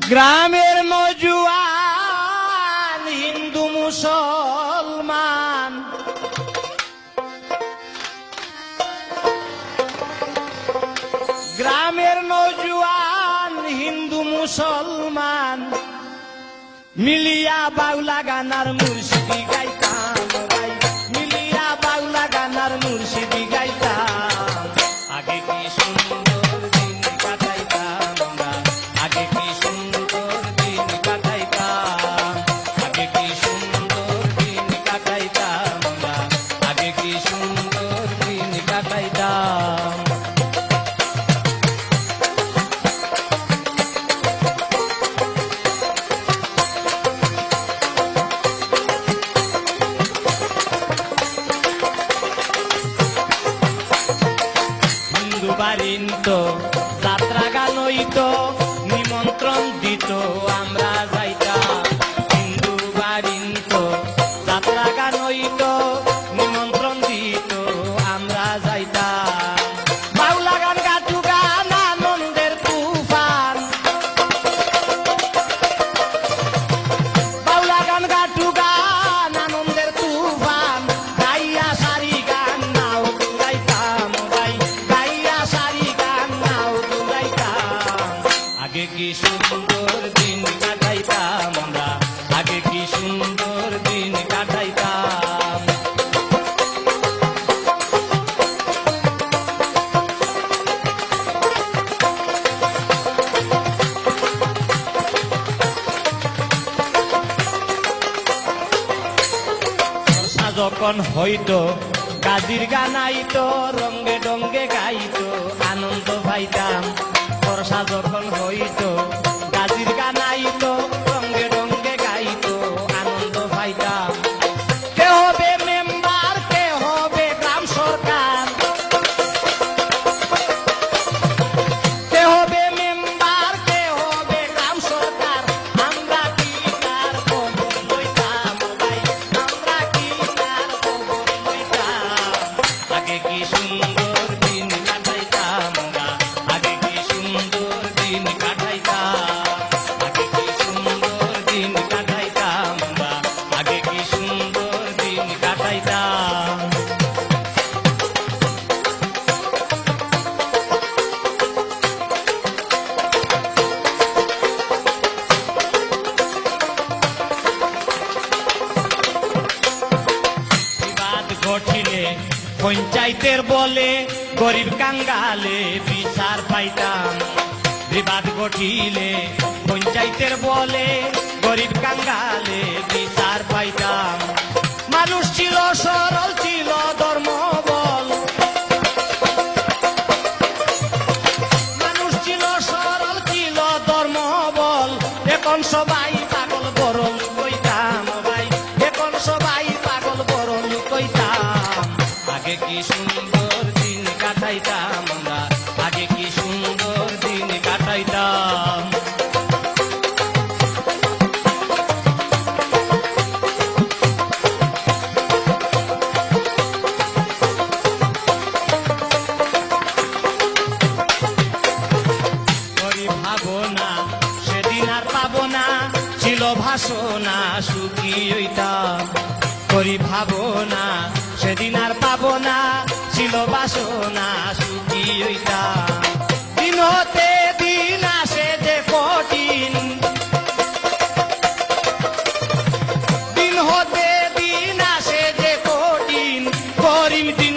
গ্রামের নওজোয়ান হিন্দু মুসলমান গ্রামের নওজোয়ান হিন্দু মুসলমান মিলিয়া বাউলা গানার মুর্শিদি গাইতাম ভাই মিলিয়া বাউলা গানার মুর্শিদি গাইতাম আগে কি সুন্দর দিন কাটাইতাম আমরা আগে কি সুন্দর দিন কাটাইতাম আগে কি সুন্দর দিন কাটাইতাম আমরা আগে কি সুন্দর দিন কাটাইতাম বারিন্ত যাত্রা গান হইত নিমন্ত্রণ দিত আমরা যাইতাম হিন্দু বারিন্ত যাত্রা গান হইত নিমন্ত্রণ দিত আমরা যাইতাম বাউলা গান গাটু গান আনন্দের তুফান বাউলা গান গাটু গান আনন্দের তুফান গাইয়া সারি গান নাও গাইতাম ভাই আগে কি সুন্দর দিন কাটাইতাম আমরা আগে কি সুন্দর দিন কাটাইতাম যখন হইতো গাজির গান আইতো রঙ্গে ডঙ্গে গাইতো আনন্দ পাইতাম বর্ষা যখন হইতো গাজির গান আইতো রঙ্গে ডঙ্গে গাইতো আনন্দ পাইতাম কে হবে মেম্বার কে হবে গ্রাম সরকার কে হবে মেম্বার কে হবে গ্রাম সরকার আমরা কি তার খবর লইতাম ভাই আমরা কি তার খবর লইতাম আগে কি সুন্দর দিন কাটাইতাম আমরা আগে কি সুন্দর দিন কাটাইতাম আগে কি সুন্দর দিন কাটাইতাম আমরা আগে কি সুন্দর দিন কাটাইতাম বিবাদ ঘটিলে পঞ্চায়েতের বলে গরিব কাঙ্গালে বিচার পাইতাম বিবাদ ঘটিলে পঞ্চায়েতের বলে গরিব কাঙ্গালে বিচার পাইতাম মানুষ ছিল সরল ছিল ধর্ম বল মানুষ ছিল সরল ছিল ধর্ম বল এখন সবাই পাগল বরং কইতাম ভাই এখন সবাই পাগল বরং কইতাম আগে কি সুন্দর দিন কাটাইতাম আমরা আগে কি সুন্দর দিন কাটাইতাম গরিব ভাবনা সেদিন আর পাবো না ছিল ভাষণা সুখী হইতাম গরিব ভাবনা সেদিন আর পাবো না ছিল বাসনা সুখী হইতাম দিন হতে দিন আসে যে কঠিন দিন হতে দিন আসে যে কঠিন করিম দিন